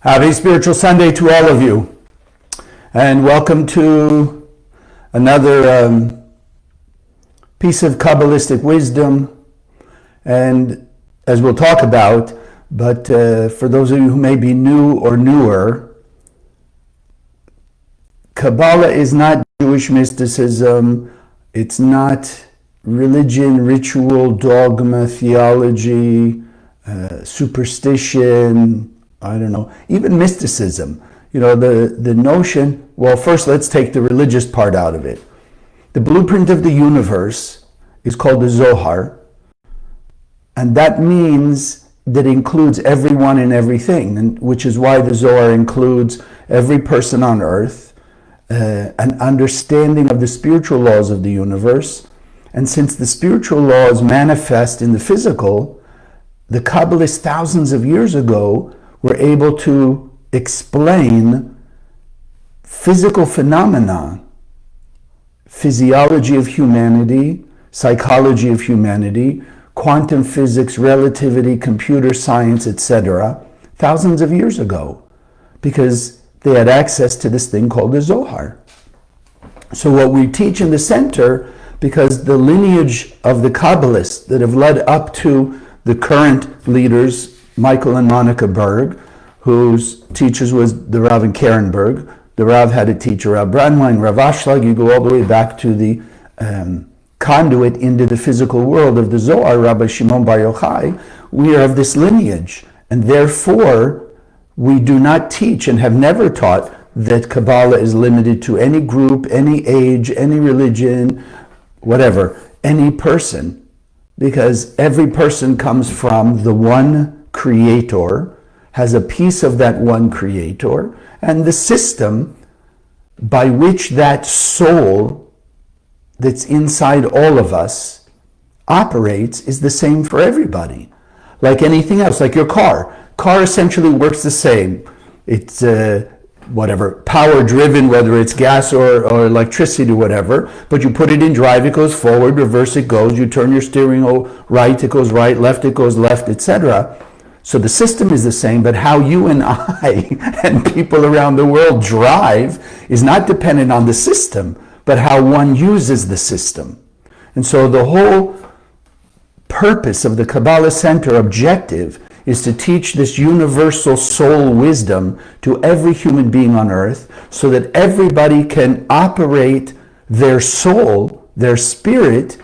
Happy Spiritual Sunday to all of you, and welcome to another piece of Kabbalistic wisdom, and as we'll talk about, but for those of you who may be new or newer, Kabbalah is not Jewish mysticism, it's not religion, ritual, dogma, theology, superstition, I don't know, even mysticism. You know, the notion, well, first let's take the religious part out of it. The blueprint of the universe is called the Zohar, and that means that it includes everyone and everything, and which is why the Zohar includes every person on earth, an understanding of the spiritual laws of the universe. And since the spiritual laws manifest in the physical, the Kabbalists thousands of years ago were able to explain physical phenomena, physiology of humanity, psychology of humanity, quantum physics, relativity, computer science, etc., thousands of years ago, because they had access to this thing called the Zohar. So what we teach in the center, because the lineage of the Kabbalists that have led up to the current leaders, Michael and Monica Berg, whose teachers was the Rav in Karenberg. The Rav had a teacher, Rav Brandwein, Rav Ashlag. You go all the way back to the conduit into the physical world of the Zohar, Rabbi Shimon Bar Yochai. We are of this lineage, and therefore we do not teach and have never taught that Kabbalah is limited to any group, any age, any religion, whatever, any person, because every person comes from the one Creator, has a piece of that one Creator, and the system by which that soul that's inside all of us operates is the same for everybody. Like anything else, like your car. Car essentially works the same. It's whatever, power driven, whether it's gas or electricity or whatever, but you put it in drive, it goes forward, reverse it goes, you turn your steering wheel right, it goes right, left it goes left, etc. So the system is the same, but how you and I and people around the world drive is not dependent on the system, but how one uses the system. And so the whole purpose of the Kabbalah Center objective is to teach this universal soul wisdom to every human being on earth, so that everybody can operate their soul, their spirit,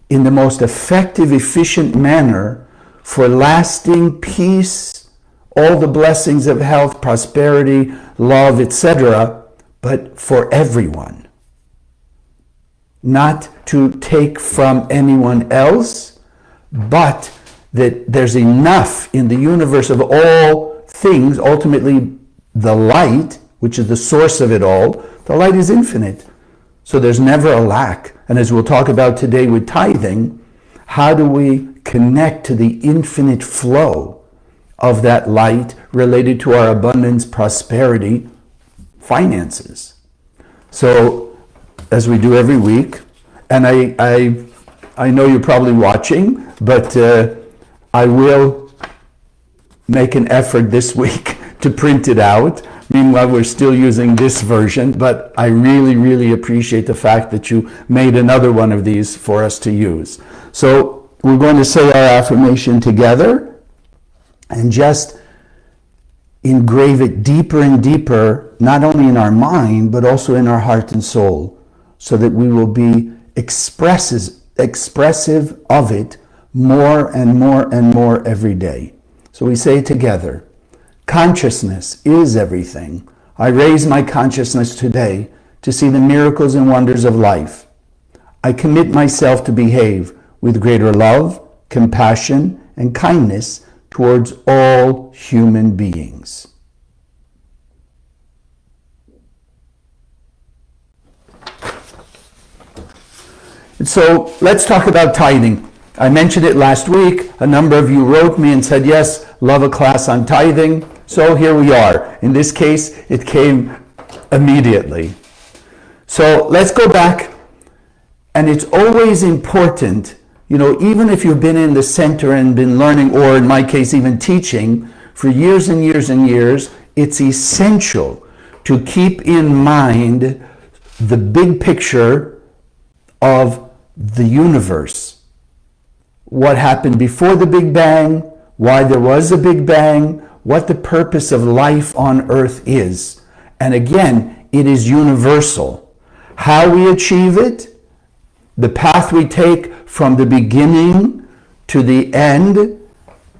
in the most effective, efficient manner for lasting peace, all the blessings of health, prosperity, love, etc., but for everyone. Not to take from anyone else, but that there's enough in the universe of all things, ultimately the light, which is the source of it all, the light is infinite. So there's never a lack. And as we'll talk about today with tithing, how do we connect to the infinite flow of that light related to our abundance, prosperity, finances? So, as we do every week, and I know you're probably watching, but I will make an effort this week to print it out. Meanwhile, we're still using this version, but I really, really appreciate the fact that you made another one of these for us to use. So we're going to say our affirmation together and just engrave it deeper and deeper, not only in our mind, but also in our heart and soul, so that we will be expressive of it more and more and more every day. So we say together, consciousness is everything. I raise my consciousness today to see the miracles and wonders of life. I commit myself to behave with greater love, compassion, and kindness towards all human beings. And so let's talk about tithing. I mentioned it last week. A number of you wrote me and said, yes, love a class on tithing. So here we are. In this case, it came immediately. So let's go back. And it's always important, you know, even if you've been in the center and been learning, or in my case, even teaching for years and years and years, it's essential to keep in mind the big picture of the universe. What happened before the Big Bang, why there was a Big Bang, what the purpose of life on earth is. And again, it is universal. How we achieve it, the path we take from the beginning to the end,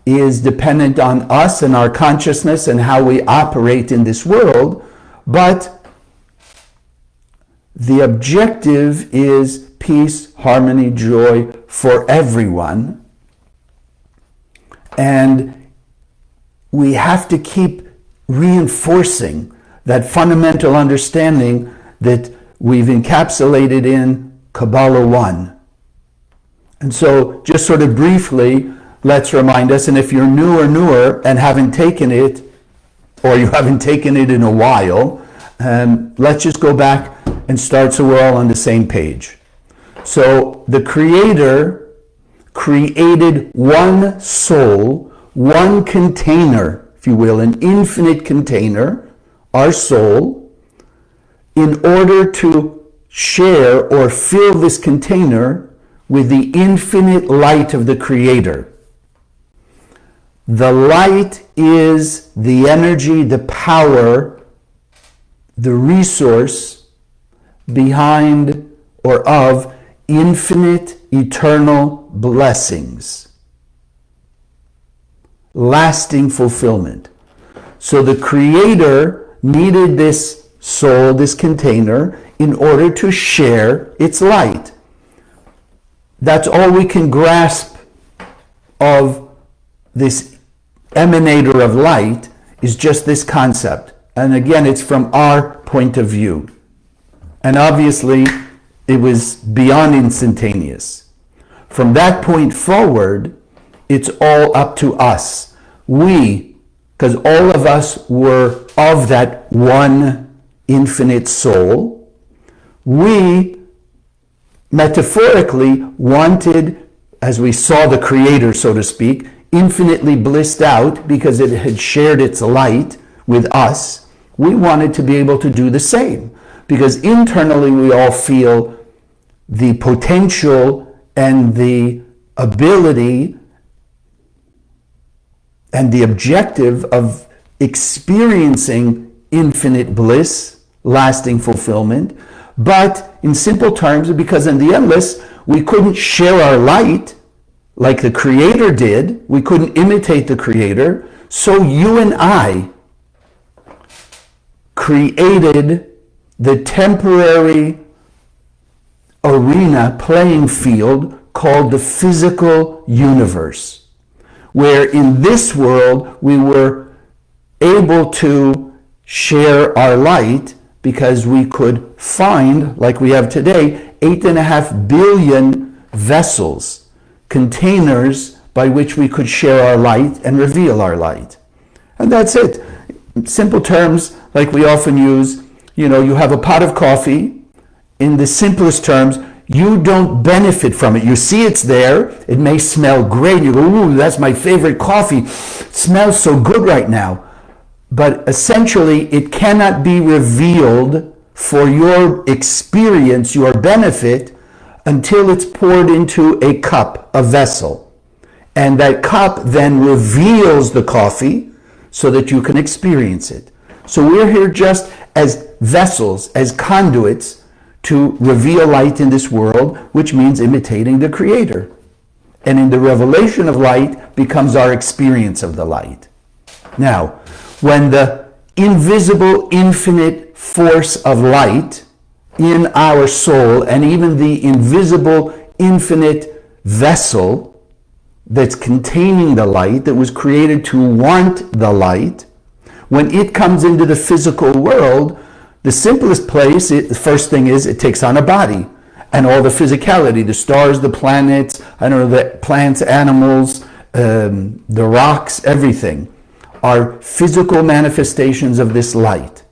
is dependent on us and our consciousness and how we operate in this world. But the objective is peace, harmony, joy for everyone. And we have to keep reinforcing that fundamental understanding that we've encapsulated in Kabbalah 1. And so, just sort of briefly, let's remind us, and if you're new or newer and haven't taken it, or you haven't taken it in a while, let's just go back and start so we're all on the same page. So the Creator created one soul, one container, if you will, an infinite container, our soul, in order to share or fill this container with the infinite light of the Creator. The light is the energy, the power, the resource behind or of infinite, eternal blessings. Lasting fulfillment. So the Creator needed this soul, this container, in order to share its light. That's all we can grasp of this emanator of light, is just this concept. And again, it's from our point of view. And obviously, it was beyond instantaneous. From that point forward, it's all up to us. We, because all of us were of that one infinite soul, we metaphorically wanted, as we saw the Creator, so to speak, infinitely blissed out because it had shared its light with us, we wanted to be able to do the same. Because internally we all feel the potential and the ability and the objective of experiencing infinite bliss, lasting fulfillment. But in simple terms, because in the endless, we couldn't share our light like the Creator did. We couldn't imitate the Creator. So you and I created the temporary arena, playing field called the physical universe, where in this world we were able to share our light because we could find, like we have today, 8.5 billion vessels, containers by which we could share our light and reveal our light. And that's it. In simple terms, like we often use, you have a pot of coffee. In the simplest terms, you don't benefit from it. You see it's there. It may smell great. You go, ooh, that's my favorite coffee. It smells so good right now. But essentially, it cannot be revealed for your experience, your benefit, until it's poured into a cup, a vessel. And that cup then reveals the coffee so that you can experience it. So we're here just as vessels, as conduits to reveal light in this world, which means imitating the Creator. And in the revelation of light becomes our experience of the light. Now, when the invisible, infinite force of light in our soul, and even the invisible, infinite vessel that's containing the light, that was created to want the light, when it comes into the physical world, the simplest place, the first thing is it takes on a body. And all the physicality, the stars, the planets, the plants, animals, the rocks, everything, are physical manifestations of this light.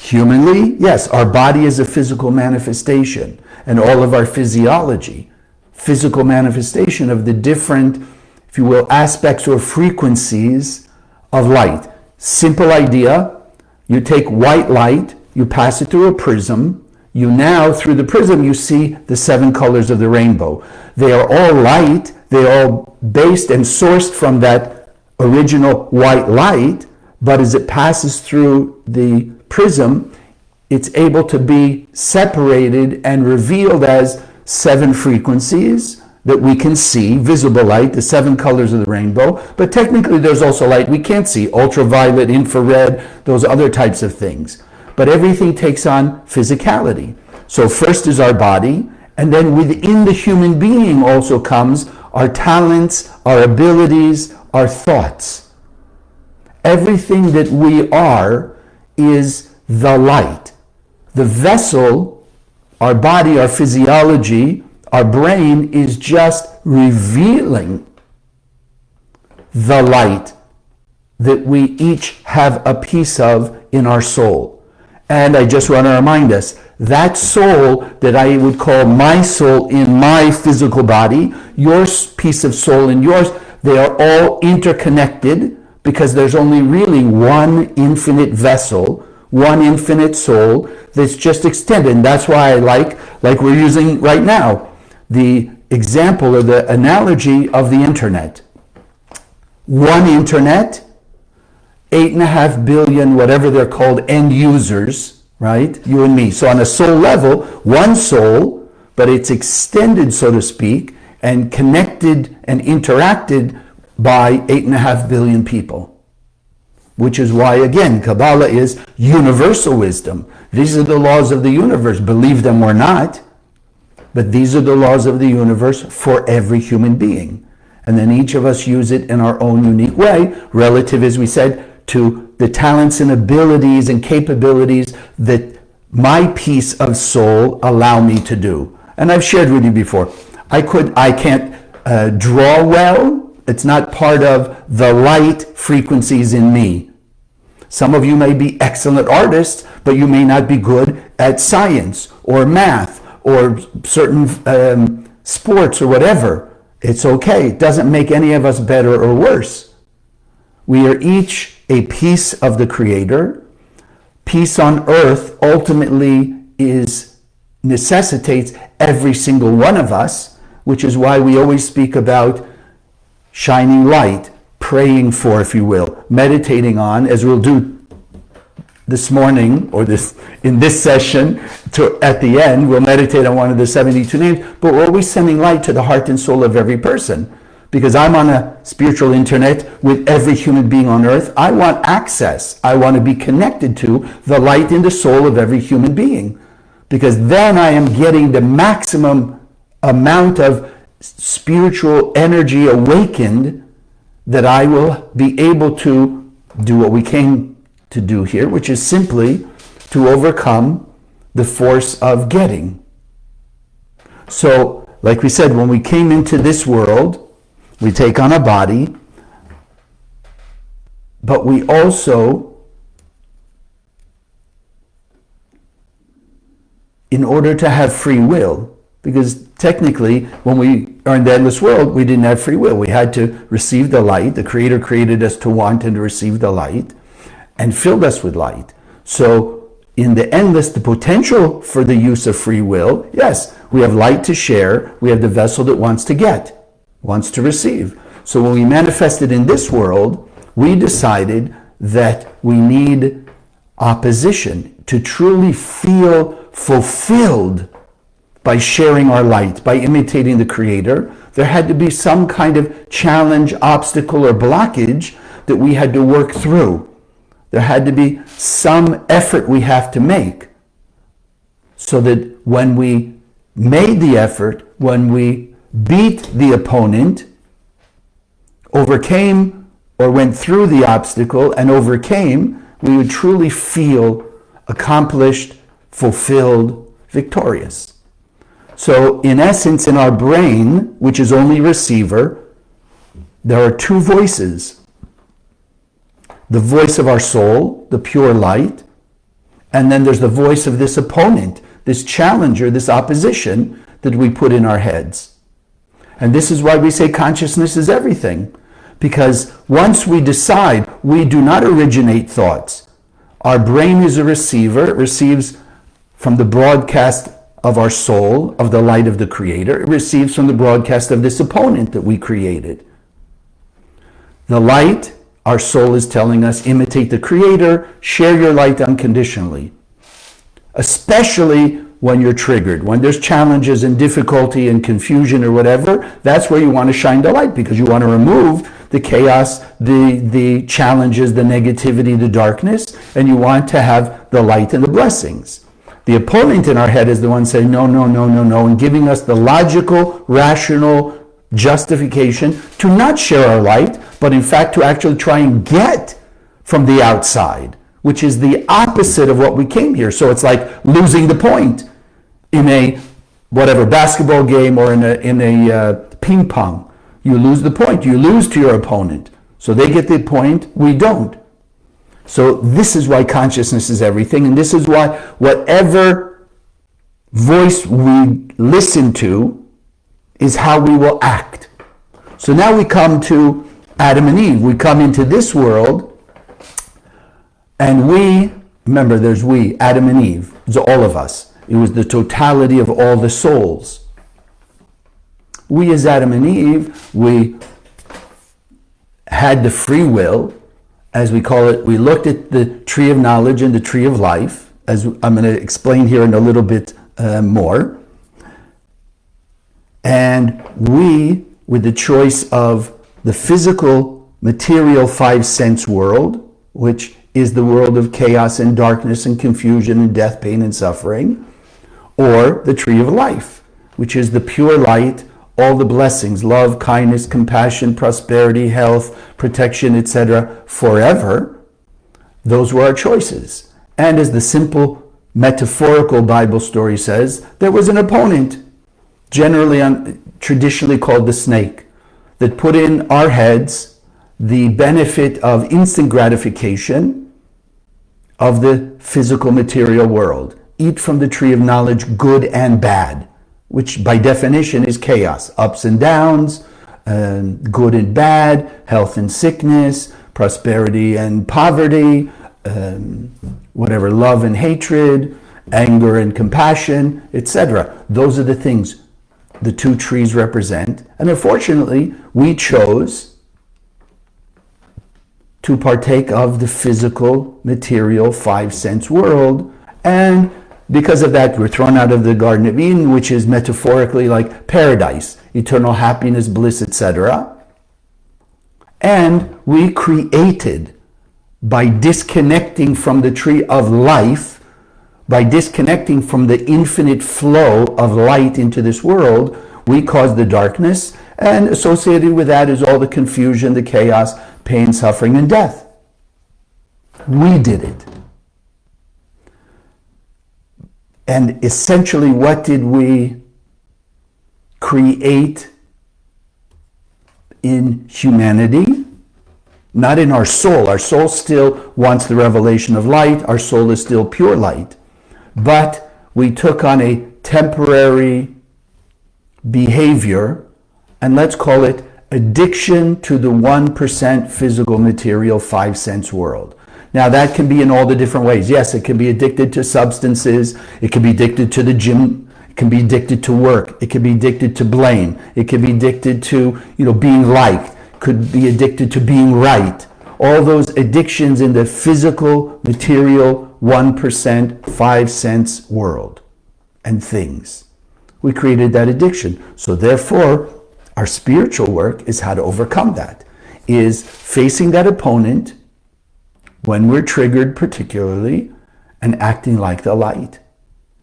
Humanly, yes, our body is a physical manifestation, and all of our physiology, physical manifestation of the different, if you will, aspects or frequencies of light. Simple idea. You take white light, you pass it through a prism. You now, through the prism, you see the 7 colors of the rainbow. They are all light. They are all based and sourced from that original white light. But as it passes through the prism, it's able to be separated and revealed as 7 frequencies that we can see, visible light, the 7 colors of the rainbow. But technically there's also light we can't see, ultraviolet, infrared, those other types of things. But everything takes on physicality. So first is our body, and then within the human being also comes our talents, our abilities, our thoughts. Everything that we are is the light. The vessel, our body, our physiology, our brain is just revealing the light that we each have a piece of in our soul. And I just want to remind us, that soul that I would call my soul in my physical body, your piece of soul in yours, they are all interconnected because there's only really one infinite vessel, one infinite soul that's just extended. And that's why I like we're using right now, the example or the analogy of the internet. One internet, 8.5 billion, whatever they're called, end users, right? You and me. So on a soul level, one soul, but it's extended, so to speak, and connected and interacted by 8.5 billion people. Which is why, again, Kabbalah is universal wisdom. These are the laws of the universe. Believe them or not, but these are the laws of the universe for every human being. And then each of us use it in our own unique way, relative, as we said, to the talents and abilities and capabilities that my piece of soul allow me to do. And I've shared with you before, I can't draw well. It's not part of the light frequencies in me. Some of you may be excellent artists, but you may not be good at science or math or certain sports or whatever. It's okay. It doesn't make any of us better or worse. We are each a piece of the Creator. Peace on earth ultimately necessitates every single one of us, which is why we always speak about shining light, praying for, if you will, meditating on, as we'll do this morning, or in this session, at the end, we'll meditate on one of the 72 names, but we're always sending light to the heart and soul of every person. Because I'm on a spiritual internet with every human being on earth. I want access. I want to be connected to the light in the soul of every human being. Because then I am getting the maximum amount of spiritual energy awakened that I will be able to do what we came to do here, which is simply to overcome the force of getting. So, like we said, when we came into this world, we take on a body, but we also, in order to have free will, because technically when we are in the endless world, we didn't have free will. We had to receive the light. The Creator created us to want and to receive the light and filled us with light. So in the endless, the potential for the use of free will, yes, we have light to share. We have the vessel that wants to get, wants to receive. So when we manifested in this world, we decided that we need opposition to truly feel fulfilled by sharing our light, by imitating the Creator. There had to be some kind of challenge, obstacle, or blockage that we had to work through. There had to be some effort we have to make so that when we made the effort, when we beat the opponent, overcame or went through the obstacle and overcame, we would truly feel accomplished, fulfilled, victorious. So in essence, in our brain, which is only receiver, there are two voices. The voice of our soul, the pure light, and then there's the voice of this opponent, this challenger, this opposition that we put in our heads. And this is why we say consciousness is everything. Because once we decide we do not originate thoughts. Our brain is a receiver. It receives from the broadcast of our soul, of the light of the Creator. It receives from the broadcast of this opponent that we created. The light, our soul is telling us, imitate the Creator, share your light unconditionally. Especially when you're triggered, when there's challenges and difficulty and confusion or whatever, that's where you want to shine the light, because you want to remove the chaos, the challenges, the negativity, the darkness, and you want to have the light and the blessings. The opponent in our head is the one saying, no, no, no, no, no, and giving us the logical, rational justification to not share our light, but in fact to actually try and get from the outside, which is the opposite of what we came here. So it's like losing the point in a whatever basketball game or in a ping pong. You lose the point. You lose to your opponent. So they get the point, we don't. So this is why consciousness is everything, and this is why whatever voice we listen to is how we will act. So now we come to Adam and Eve. We come into this world, and we, remember there's we, Adam and Eve, it's all of us. It was the totality of all the souls. We as Adam and Eve, we had the free will, as we call it. We looked at the tree of knowledge and the tree of life, as I'm going to explain here in a little bit more. And we, with the choice of the physical, material, five-sense world, which is the world of chaos and darkness and confusion and death, pain and suffering, or the tree of life, which is the pure light, all the blessings, love, kindness, compassion, prosperity, health, protection, etc., forever. Those were our choices. And as the simple metaphorical Bible story says, there was an opponent, traditionally called the snake, that put in our heads the benefit of instant gratification of the physical material world. Eat from the tree of knowledge, good and bad, which by definition is chaos, ups and downs, good and bad, health and sickness, prosperity and poverty, whatever, love and hatred, anger and compassion, etc. Those are the things the two trees represent. And unfortunately, we chose to partake of the physical, material, five-sense world, and because of that, we're thrown out of the Garden of Eden, which is metaphorically like paradise, eternal happiness, bliss, etc. And we created, by disconnecting from the tree of life, by disconnecting from the infinite flow of light into this world, we caused the darkness, and associated with that is all the confusion, the chaos, pain, suffering, and death. We did it. And essentially, what did we create in humanity? Not in our soul. Our soul still wants the revelation of light. Our soul is still pure light. But we took on a temporary behavior, and let's call it addiction to the 1% physical, material, five-sense world. Now that can be in all the different ways. Yes, it can be addicted to substances. It can be addicted to the gym. It can be addicted to work. It can be addicted to blame. It can be addicted to, being liked. Could be addicted to being right. All those addictions in the physical, material, 1%, five-sense world and things. We created that addiction. So therefore, our spiritual work is how to overcome that. Is facing that opponent when we're triggered particularly, and acting like the light.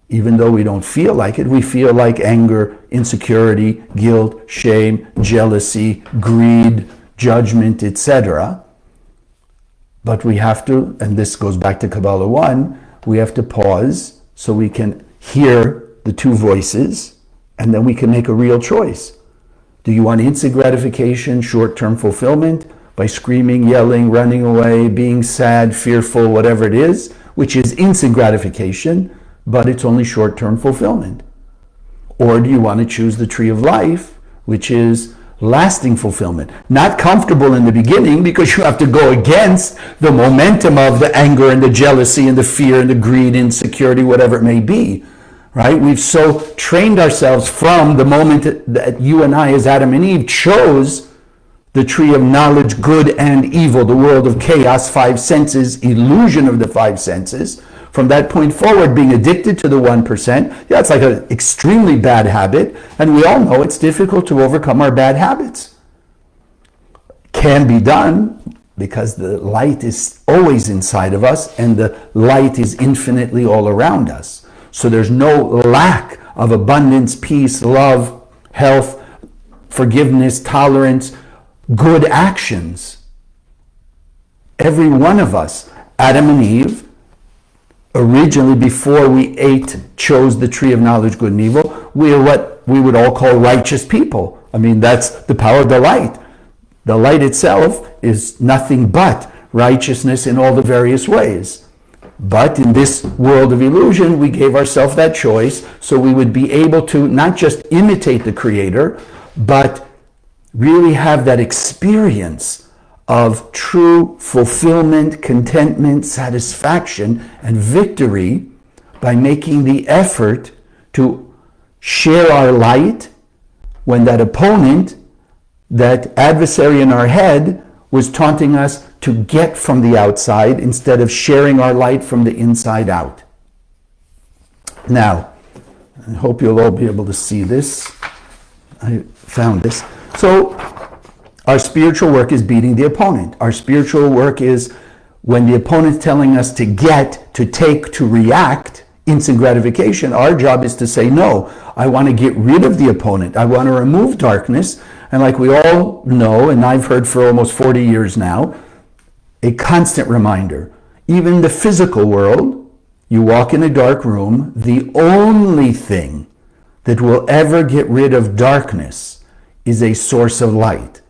Even though we don't feel like it, we feel like anger, insecurity, guilt, shame, jealousy, greed, judgment, etc. But we have to, and this goes back to Kabbalah 1, we have to pause so we can hear the two voices, and then we can make a real choice. Do you want instant gratification, short-term fulfillment, by screaming, yelling, running away, being sad, fearful, whatever it is, which is instant gratification, but it's only short-term fulfillment? Or do you want to choose the tree of life, which is lasting fulfillment. Not comfortable in the beginning because you have to go against the momentum of the anger and the jealousy and the fear and the greed, insecurity, whatever it may be, right? We've so trained ourselves from the moment that you and I, as Adam and Eve, chose the tree of knowledge, good and evil, the world of chaos, five senses, illusion of the five senses. From that point forward, being addicted to the 1%, it's like an extremely bad habit, and we all know it's difficult to overcome our bad habits. Can be done because the light is always inside of us, and the light is infinitely all around us. So there's no lack of abundance, peace, love, health, forgiveness, tolerance, good actions. Every one of us, Adam and Eve, originally, before we chose the tree of knowledge, good and evil, we are what we would all call righteous people. I mean, that's the power of the light. The light itself is nothing but righteousness in all the various ways. But in this world of illusion, we gave ourselves that choice so we would be able to not just imitate the Creator, but really have that experience of true fulfillment, contentment, satisfaction, and victory by making the effort to share our light when that opponent, that adversary in our head, was taunting us to get from the outside instead of sharing our light from the inside out. Now, I hope you'll all be able to see this. I found this. So, our spiritual work is beating the opponent. Our spiritual work is when the opponent's telling us to get, to take, to react, instant gratification. Our job is to say, no, I want to get rid of the opponent. I want to remove darkness. And like we all know, and I've heard for almost 40 years now, a constant reminder. Even the physical world, you walk in a dark room, the only thing that will ever get rid of darkness is a source of light.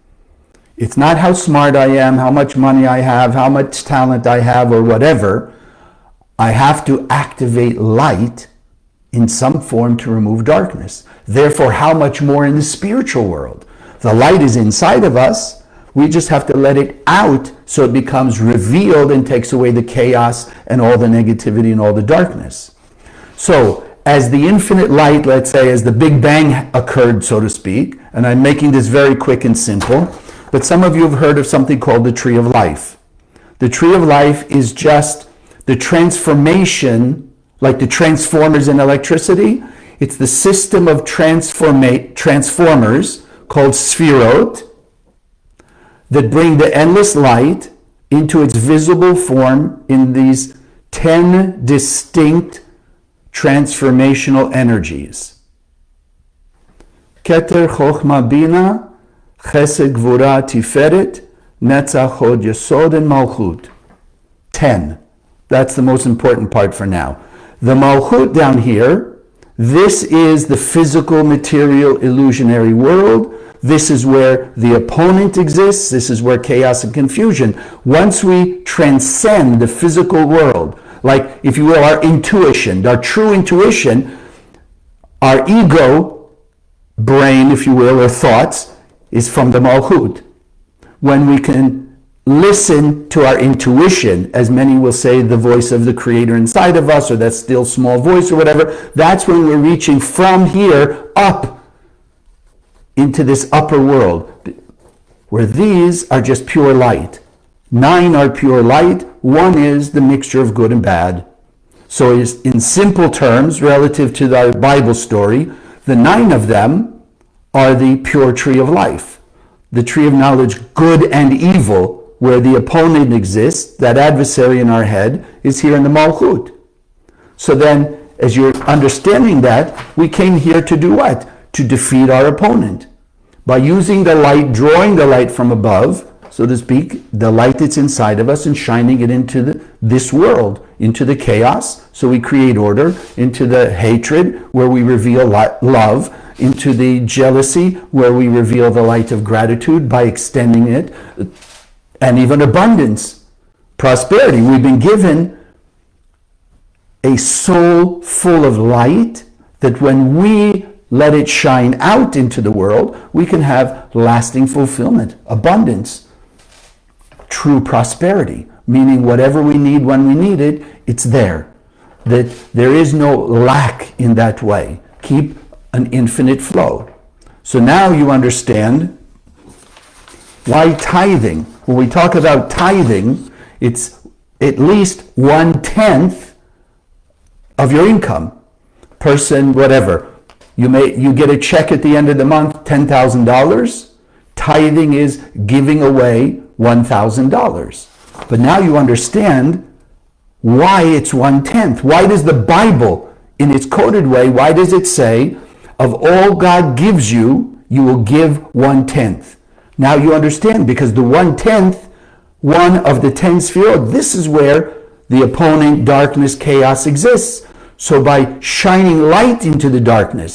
It's not how smart I am, how much money I have, how much talent I have, or whatever. I have to activate light in some form to remove darkness. Therefore, how much more in the spiritual world? The light is inside of us. We just have to let it out so it becomes revealed and takes away the chaos and all the negativity and all the darkness. So, as the infinite light, let's say, as the Big Bang occurred, so to speak, and I'm making this very quick and simple, but some of you have heard of something called the tree of life. The tree of life is just the transformation, like the transformers in electricity. It's the system of transformers called sphirot that bring the endless light into its visible form in these 10 distinct transformational energies. Keter, Chochma, Bina, Chesed, Gvura, Tiferet, Netzach, Hod, Yesod, and Malchut. 10. That's the most important part for now. The Malchut down here, this is the physical, material, illusionary world. This is where the opponent exists. This is where chaos and confusion. Once we transcend the physical world, like, if you will, our intuition, our true intuition, our ego brain, if you will, or thoughts, is from the Malchut. When we can listen to our intuition, as many will say, the voice of the Creator inside of us, or that still small voice or whatever, that's when we're reaching from here up into this upper world, where these are just pure light. 9 are pure light, 1 is the mixture of good and bad. So in simple terms, relative to our Bible story, the 9 of them are the pure tree of life. The tree of knowledge, good and evil, where the opponent exists, that adversary in our head, is here in the Malchut. So then, as you're understanding that, we came here to do what? To defeat our opponent. By using the light, drawing the light from above, so to speak, the light that's inside of us, and shining it into this world, into the chaos, so we create order, into the hatred, where we reveal love, into the jealousy, where we reveal the light of gratitude by extending it, and even abundance, prosperity. We've been given a soul full of light that when we let it shine out into the world, we can have lasting fulfillment, abundance, true prosperity, meaning whatever we need when we need it, it's there. That there is no lack in that way. Keep an infinite flow. So now you understand why tithing. When we talk about tithing, it's at least 1/10 of your income. Person, whatever. You get a check at the end of the month, $10,000. Tithing is giving away $1,000. But now you understand why it's 1/10. Why does the Bible, in its coded way, why does it say, of all God gives you, you will give 1/10? Now you understand, because the 1/10, one of the 10 sefirot, this is where the opponent, darkness, chaos exists. So by shining light into the darkness,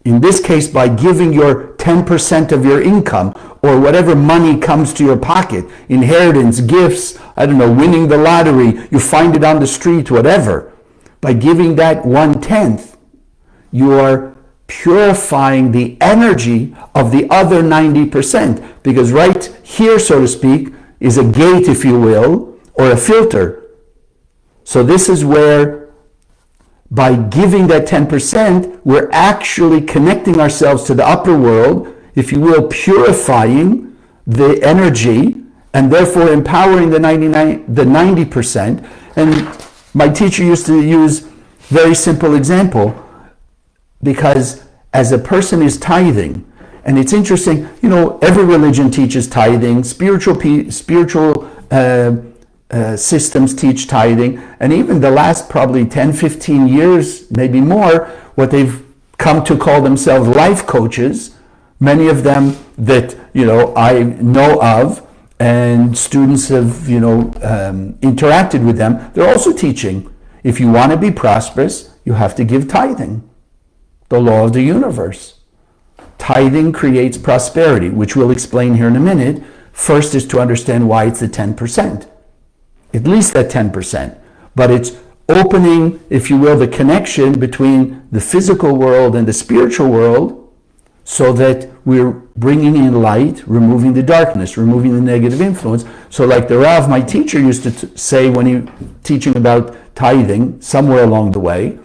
in this case by giving your 10% of your income, or whatever money comes to your pocket, inheritance, gifts, I don't know, winning the lottery, you find it on the street, whatever. By giving that 1/10, you are purifying the energy of the other 90%. Because right here, so to speak, is a gate, if you will, or a filter. So this is where, by giving that 10%, we're actually connecting ourselves to the upper world, if you will, purifying the energy, and therefore empowering the 90%. And my teacher used to use very simple example, because as a person is tithing, and it's interesting, you know, every religion teaches tithing, spiritual systems teach tithing, and even the last probably 10, 15 years, maybe more, what they've come to call themselves life coaches, many of them that, you know, I know of, and students have, you know, interacted with them, they're also teaching, if you want to be prosperous, you have to give tithing. The law of the universe. Tithing creates prosperity, which we'll explain here in a minute. First is to understand why it's the 10%. At least that 10%. But it's opening, if you will, the connection between the physical world and the spiritual world, so that we're bringing in light, removing the darkness, removing the negative influence. So like the Rav, my teacher, used to say when he teaching about tithing, somewhere along the way,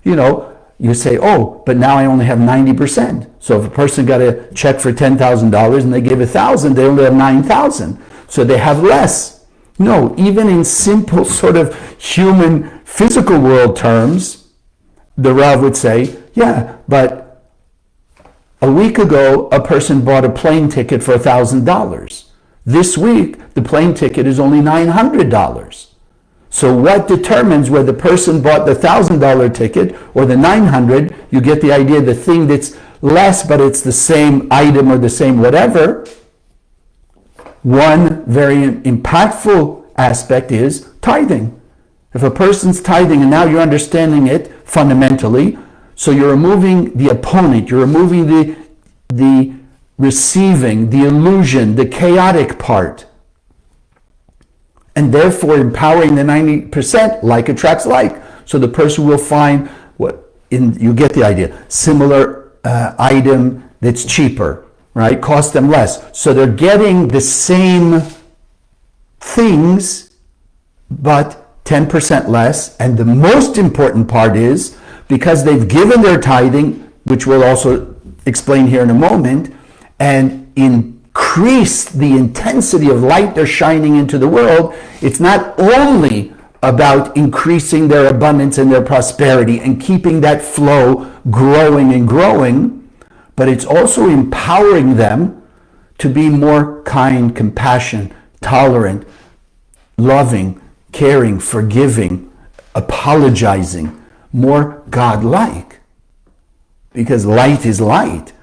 you know, you say, oh, but now I only have 90%. So if a person got a check for $10,000 and they give $1,000, they only have $9,000. So they have less. No, even in simple sort of human physical world terms, the Rav would say, yeah, but a week ago, a person bought a plane ticket for $1,000. This week, the plane ticket is only $900. So what determines whether the person bought the $1,000 ticket or the $900? You get the idea, the thing that's less, but it's the same item or the same whatever. One very impactful aspect is tithing. If a person's tithing, and now you're understanding it fundamentally, so you're removing the opponent, you're removing the receiving, the illusion, the chaotic part, and therefore empowering the 90%, like attracts like. So the person will find you get the idea, similar item that's cheaper, right? Cost them less. So they're getting the same things, but 10% less. And the most important part is, because they've given their tithing, which we'll also explain here in a moment, and increase the intensity of light they're shining into the world, it's not only about increasing their abundance and their prosperity and keeping that flow growing and growing, but it's also empowering them to be more kind, compassionate, tolerant, loving, caring, forgiving, apologizing, more God-like. Because light is light.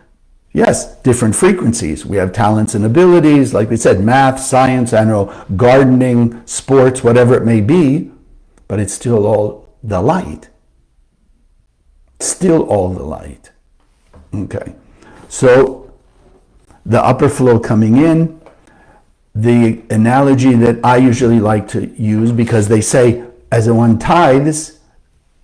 Yes, different frequencies. We have talents and abilities, like we said, math, science, I don't know, gardening, sports, whatever it may be, but it's still all the light. Still all the light. Okay. So the upper flow coming in, the analogy that I usually like to use, because they say as one tithes,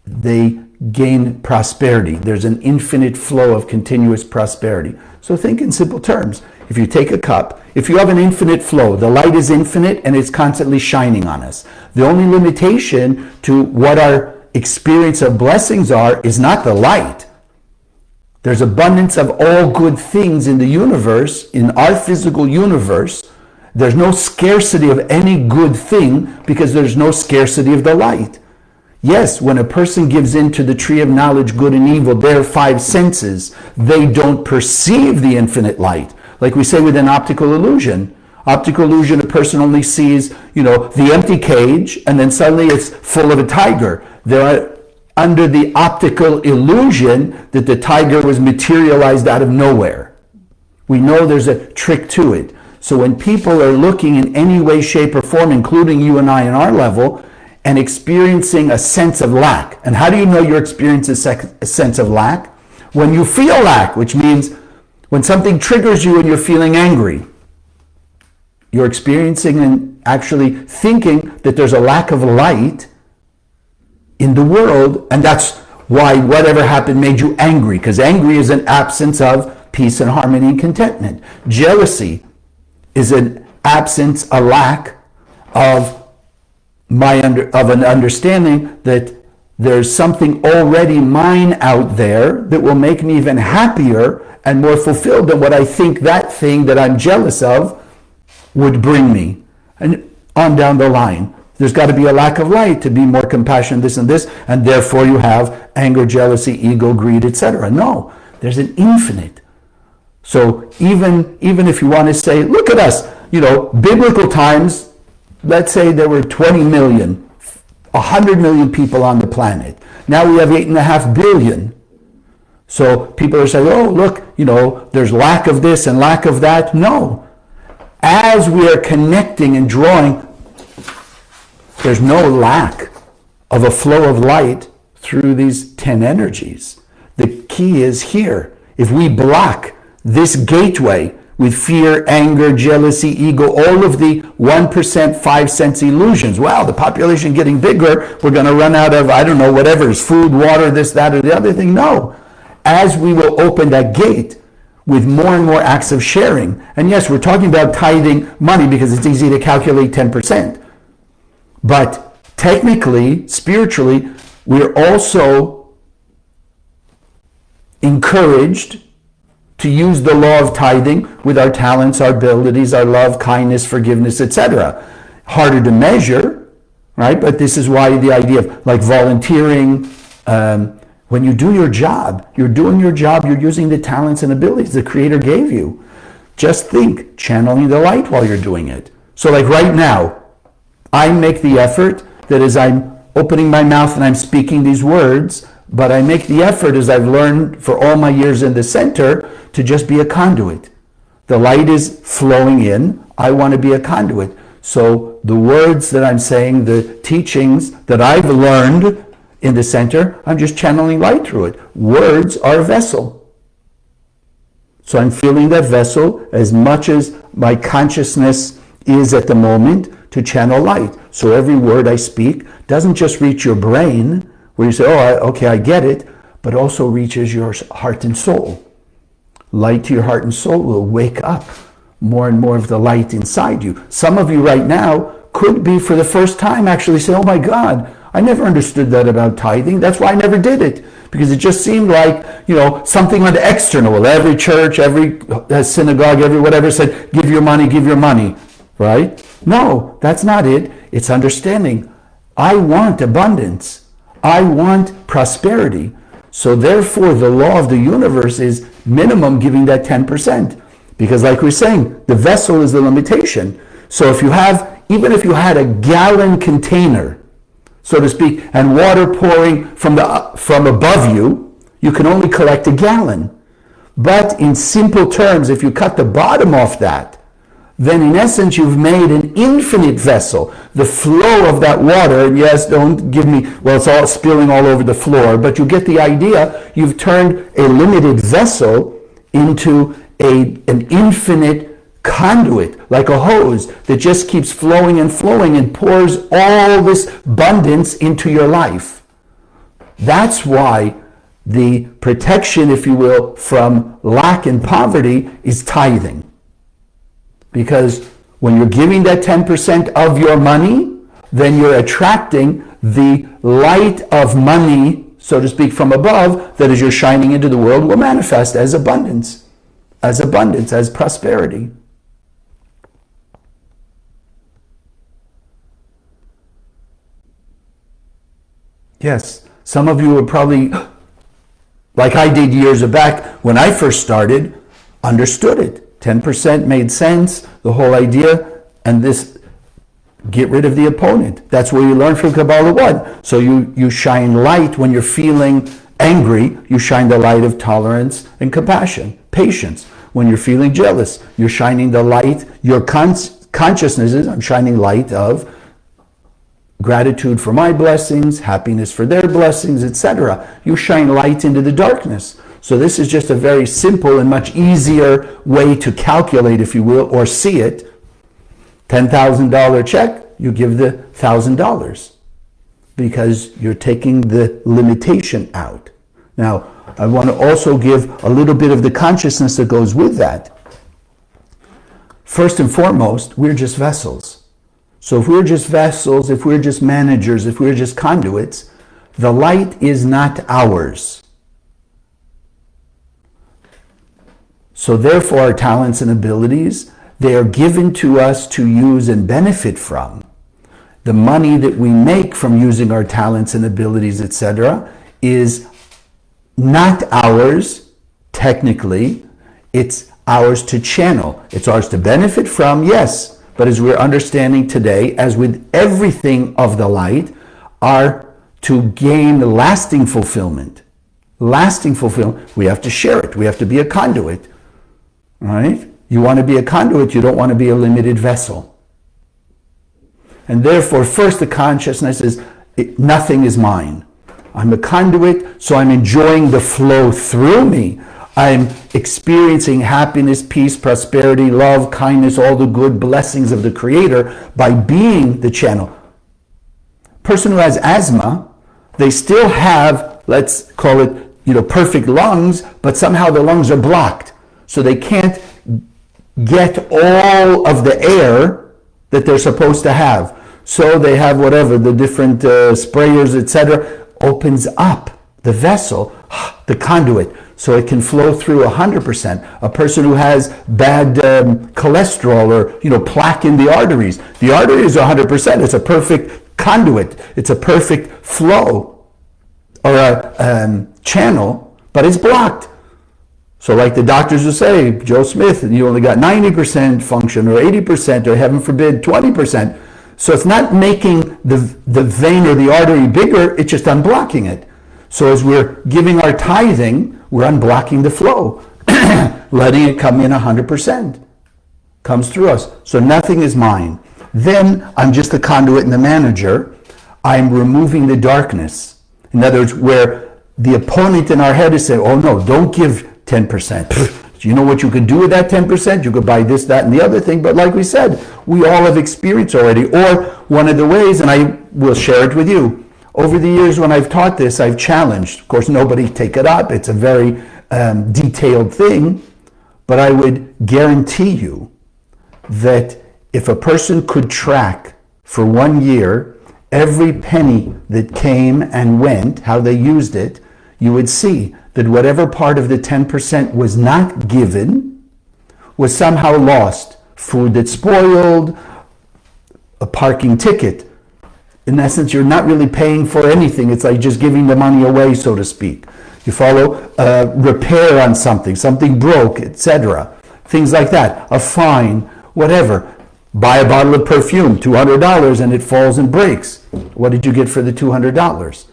they gain prosperity. There's an infinite flow of continuous prosperity. So think in simple terms. If you take a cup, if you have an infinite flow, the light is infinite and it's constantly shining on us. The only limitation to what our experience of blessings are is not the light. There's abundance of all good things in the universe, in our physical universe. There's no scarcity of any good thing because there's no scarcity of the light. Yes, when a person gives in to the tree of knowledge, good and evil, their five senses, they don't perceive the infinite light. Like we say with an optical illusion. Optical illusion, a person only sees, the empty cage, and then suddenly it's full of a tiger. They're under the optical illusion that the tiger was materialized out of nowhere. We know there's a trick to it. So when people are looking in any way, shape, or form, including you and I in our level, and experiencing a sense of lack. And how do you know you're experiencing a sense of lack? When you feel lack, which means when something triggers you and you're feeling angry, you're experiencing and actually thinking that there's a lack of light in the world, and that's why whatever happened made you angry, because angry is an absence of peace and harmony and contentment. Jealousy is an absence, a lack of an understanding that there's something already mine out there that will make me even happier and more fulfilled than what I think that thing that I'm jealous of would bring me. And on down the line, there's got to be a lack of light to be more compassionate, this and this, and therefore you have anger, jealousy, ego, greed, etc. No, there's an infinite. So even if you want to say, look at us, biblical times, let's say there were 20 million, 100 million people on the planet. Now we have 8.5 billion. So people are saying, oh, look, there's lack of this and lack of that. No. As we are connecting and drawing, there's no lack of a flow of light through these 10 energies. The key is here. If we block this gateway with fear, anger, jealousy, ego, all of the 1% 5 sense illusions. Well, the population getting bigger, we're going to run out of, whatever is food, water, this, that, or the other thing. No. As we will open that gate with more and more acts of sharing. And yes, we're talking about tithing money because it's easy to calculate 10%. But technically, spiritually, we're also encouraged to use the law of tithing with our talents, our abilities, our love, kindness, forgiveness, etc. Harder to measure, right? But this is why the idea of like volunteering, when you do your job, you're doing your job, you're using the talents and abilities the Creator gave you. Just think, channeling the light while you're doing it. So like right now, I make the effort that as I'm opening my mouth and I'm speaking these words, but I make the effort, as I've learned for all my years in the center, to just be a conduit. The light is flowing in. I want to be a conduit. So the words that I'm saying, the teachings that I've learned in the center, I'm just channeling light through it. Words are a vessel. So I'm feeling that vessel as much as my consciousness is at the moment to channel light. So every word I speak doesn't just reach your brain, where you say, okay, I get it, but also reaches your heart and soul. Light to your heart and soul will wake up more and more of the light inside you. Some of you right now could be for the first time actually say, oh my God, I never understood that about tithing. That's why I never did it. Because it just seemed like, something on the external. Every church, every synagogue, every whatever said, give your money, right? No, that's not it. It's understanding. I want abundance. I want prosperity. So therefore, the law of the universe is minimum giving that 10%. Because like we're saying, the vessel is the limitation. So even if you had a gallon container, so to speak, and water pouring from above you, you can only collect a gallon. But in simple terms, if you cut the bottom off that, then in essence you've made an infinite vessel. The flow of that water, and yes, don't give me, it's all spilling all over the floor, but you get the idea. You've turned a limited vessel into an infinite conduit, like a hose that just keeps flowing and flowing and pours all this abundance into your life. That's why the protection, if you will, from lack and poverty is tithing. Because when you're giving that 10% of your money, then you're attracting the light of money, so to speak, from above, that as you're shining into the world will manifest as abundance, as prosperity. Yes, some of you are probably, like I did years back when I first started, understood it. 10% made sense, the whole idea, and this, get rid of the opponent. That's where you learn from Kabbalah 1. So you shine light when you're feeling angry, you shine the light of tolerance and compassion, patience. When you're feeling jealous, you're shining the light, your consciousness is, I'm shining light of gratitude for my blessings, happiness for their blessings, etc. You shine light into the darkness. So this is just a very simple and much easier way to calculate, if you will, or see it. $10,000 check, you give the $1,000 because you're taking the limitation out. Now, I want to also give a little bit of the consciousness that goes with that. First and foremost, we're just vessels. So if we're just vessels, if we're just managers, if we're just conduits, the light is not ours. So therefore, our talents and abilities, they are given to us to use and benefit from. The money that we make from using our talents and abilities, etc., is not ours, technically. It's ours to channel. It's ours to benefit from, yes, but as we're understanding today, as with everything of the light, are to gain lasting fulfillment. Lasting fulfillment, we have to share it. We have to be a conduit, right? You want to be a conduit, you don't want to be a limited vessel. And therefore, first the consciousness is, nothing is mine. I'm a conduit, so I'm enjoying the flow through me. I'm experiencing happiness, peace, prosperity, love, kindness, all the good blessings of the Creator by being the channel. Person who has asthma, they still have, let's call it, perfect lungs, but somehow the lungs are blocked. So they can't get all of the air that they're supposed to have. So they have whatever, the different sprayers, etc., opens up the vessel, the conduit, so it can flow through 100%. A person who has bad cholesterol or plaque in the arteries are 100%. It's a perfect conduit. It's a perfect flow or a channel, but it's blocked. So like the doctors will say, Joe Smith, you only got 90% function or 80% or heaven forbid 20%. So it's not making the vein or the artery bigger, it's just unblocking it. So as we're giving our tithing, we're unblocking the flow, letting it come in 100%. Comes through us. So nothing is mine. Then I'm just the conduit and the manager. I'm removing the darkness. In other words, where the opponent in our head is saying, oh no, don't give 10%. Do you know what you could do with that 10%? You could buy this, that, and the other thing. But like we said, we all have experience already. Or one of the ways, and I will share it with you, over the years when I've taught this, I've challenged. Of course, nobody take it up. It's a very detailed thing. But I would guarantee you that if a person could track for 1 year every penny that came and went, how they used it, you would see that whatever part of the 10% was not given was somehow lost. Food that's spoiled, a parking ticket. In essence, you're not really paying for anything. It's like just giving the money away, so to speak. You follow? Repair on something broke, etc. Things like that. A fine, whatever. Buy a bottle of perfume, $200, and it falls and breaks. What did you get for the $200?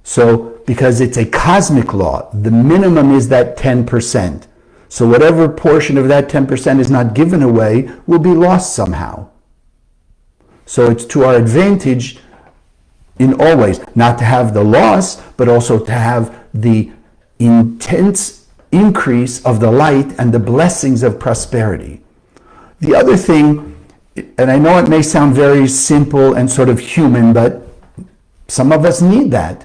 So, because it's a cosmic law, the minimum is that 10%. So whatever portion of that 10% is not given away will be lost somehow. So it's to our advantage in all ways, not to have the loss, but also to have the intense increase of the light and the blessings of prosperity. The other thing, and I know it may sound very simple and sort of human, but some of us need that.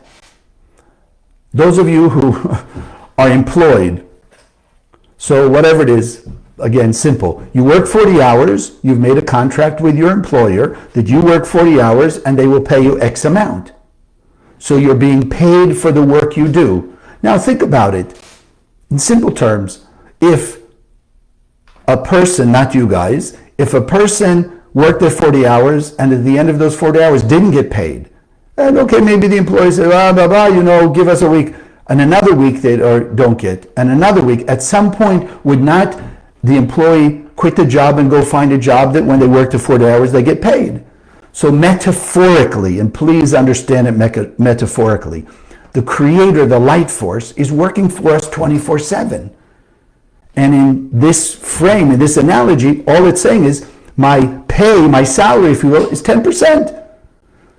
those of you who are employed, so whatever it is, again, simple. You work 40 hours, you've made a contract with your employer that you work 40 hours and they will pay you X amount. So you're being paid for the work you do. Now think about it. In simple terms, if a person, not you guys, if a person worked their 40 hours and at the end of those 40 hours didn't get paid, and okay, maybe the employee said, give us a week, and another week they don't get, and another week, at some point would not the employee quit the job and go find a job that when they work the 40 hours they get paid? So metaphorically, and please understand it metaphorically, the Creator, the light force, is working for us 24/7. And in this frame, in this analogy, all it's saying is my pay, my salary, if you will, is 10%.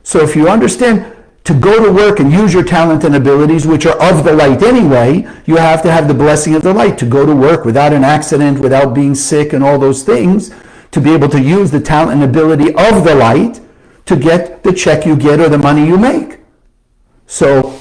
So if you understand, to go to work and use your talent and abilities, which are of the light anyway, you have to have the blessing of the light to go to work without an accident, without being sick and all those things, to be able to use the talent and ability of the light to get the check you get or the money you make. So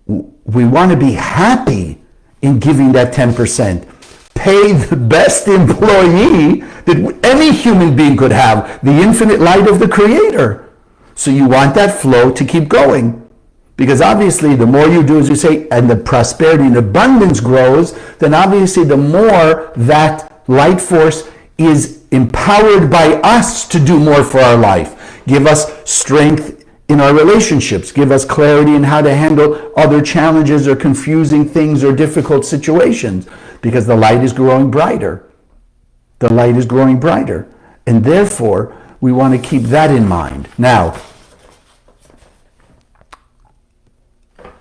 we want to be happy in giving that 10%. Pay the best employee that any human being could have, the infinite light of the Creator. So you want that flow to keep going. Because obviously the more you do, as you say, and the prosperity and abundance grows, then obviously the more that light force is empowered by us to do more for our life. Give us strength in our relationships. Give us clarity in how to handle other challenges or confusing things or difficult situations. Because the light is growing brighter. The light is growing brighter. And therefore, we want to keep that in mind. Now,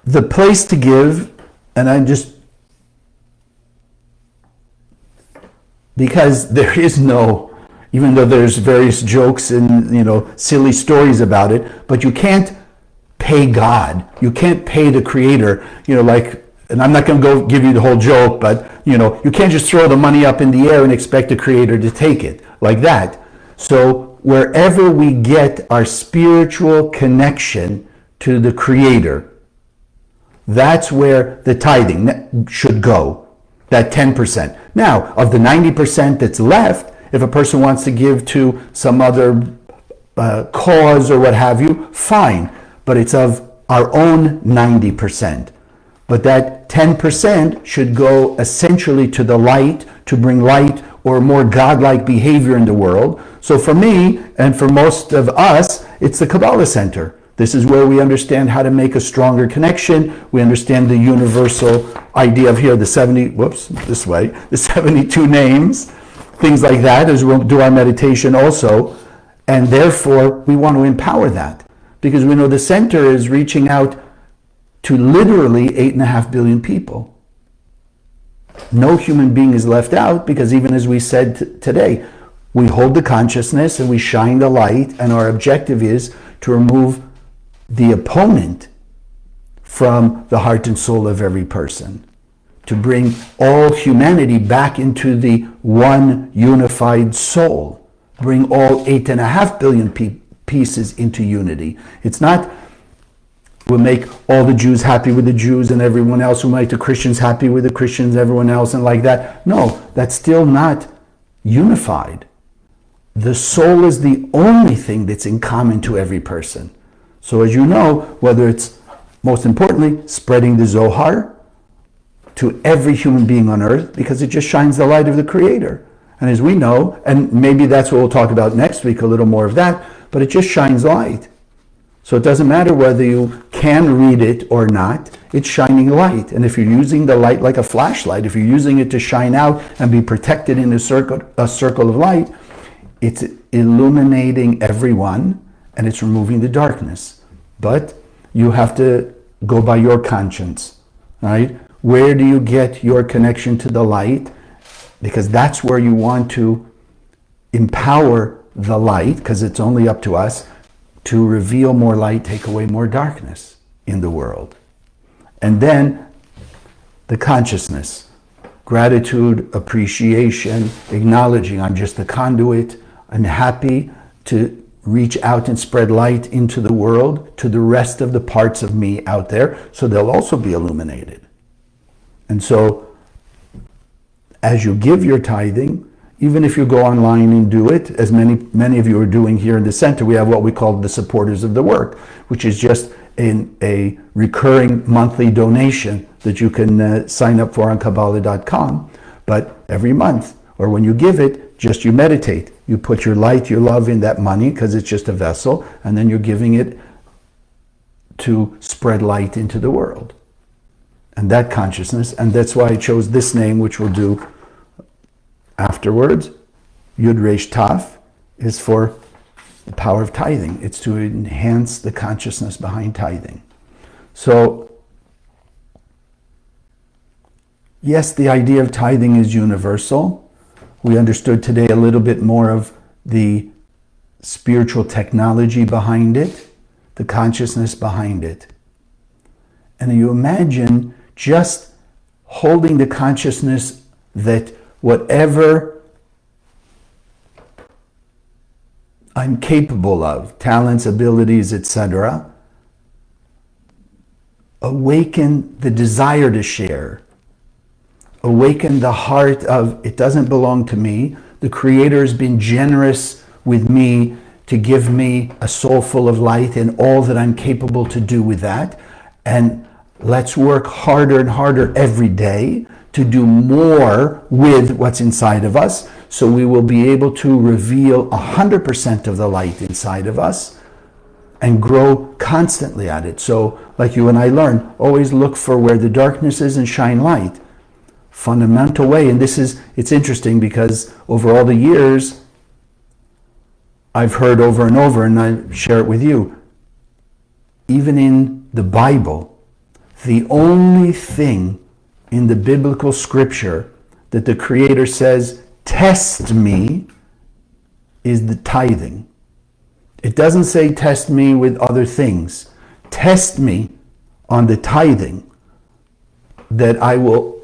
the place to give, and I'm just, because there is no, even though there's various jokes and, silly stories about it, but you can't pay God. You can't pay the Creator, and I'm not going to go give you the whole joke, but, you can't just throw the money up in the air and expect the Creator to take it like that. So wherever we get our spiritual connection to the Creator, that's where the tithing should go, that 10%. Now, of the 90% that's left, if a person wants to give to some other cause or what have you, fine. But it's of our own 90%. But that 10% should go essentially to the light, to bring light or more godlike behavior in the world. So for me, and for most of us, it's the Kabbalah Center. This is where we understand how to make a stronger connection. We understand the universal idea of here, the 72 names, things like that, as we'll do our meditation also. And therefore, we want to empower that. Because we know the center is reaching out to literally 8.5 billion people. No human being is left out, because even as we said today, we hold the consciousness and we shine the light, and our objective is to remove the opponent from the heart and soul of every person, to bring all humanity back into the one unified soul, bring all 8.5 billion pieces into unity. It's not we'll make all the Jews happy with the Jews and everyone else, we'll make the Christians happy with the Christians, everyone else, and like that. No, that's still not unified. The soul is the only thing that's in common to every person. So as you know, whether it's, most importantly, spreading the Zohar to every human being on earth, because it just shines the light of the Creator. And as we know, and maybe that's what we'll talk about next week, a little more of that, but it just shines light. So it doesn't matter whether you can read it or not, it's shining light. And if you're using the light like a flashlight, if you're using it to shine out and be protected in a circle of light, it's illuminating everyone and it's removing the darkness. But you have to go by your conscience, right? Where do you get your connection to the light? Because that's where you want to empower the light, because it's only up to us to reveal more light, take away more darkness in the world. And then the consciousness, gratitude, appreciation, acknowledging I'm just the conduit. I'm happy to reach out and spread light into the world to the rest of the parts of me out there, so they'll also be illuminated. And so, as you give your tithing, even if you go online and do it, as many of you are doing here in the center, we have what we call the supporters of the work, which is just a recurring monthly donation that you can sign up for on Kabbalah.com. But every month, or when you give it, just you meditate. You put your light, your love in that money, because it's just a vessel, and then you're giving it to spread light into the world. And that consciousness, and that's why I chose this name, which we'll do afterwards. Yud Resh Taf is for the power of tithing. It's to enhance the consciousness behind tithing. So, yes, the idea of tithing is universal. We understood today a little bit more of the spiritual technology behind it, the consciousness behind it. And you imagine just holding the consciousness that whatever I'm capable of, talents, abilities, etc., awaken the desire to share. Awaken the heart of, it doesn't belong to me. The Creator has been generous with me to give me a soul full of light and all that I'm capable to do with that. And let's work harder and harder every day to do more with what's inside of us, so we will be able to reveal 100% of the light inside of us and grow constantly at it. So, like you and I learned, always look for where the darkness is and shine light. Fundamental way. And it's interesting because over all the years, I've heard over and over, and I share it with you, even in the Bible, the only thing in the biblical scripture that the Creator says, test me, is the tithing. It doesn't say test me with other things. Test me on the tithing, that I will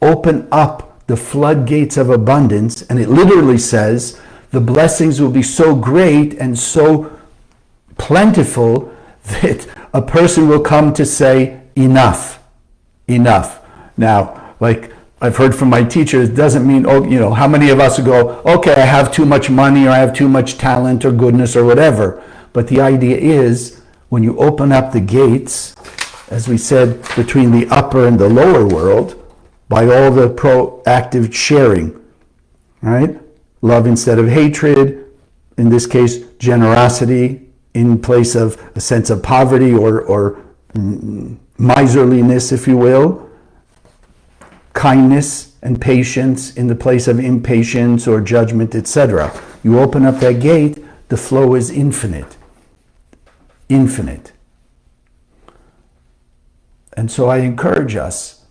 open up the floodgates of abundance. And it literally says the blessings will be so great and so plentiful that a person will come to say, enough, enough. Now, like I've heard from my teachers, it doesn't mean, how many of us go, okay, I have too much money, or I have too much talent or goodness or whatever. But the idea is, when you open up the gates, as we said, between the upper and the lower world, by all the proactive sharing, right? Love instead of hatred, in this case, generosity in place of a sense of poverty or miserliness, if you will. Kindness and patience in the place of impatience or judgment, etc. You open up that gate, the flow is infinite. Infinite. And so I encourage us,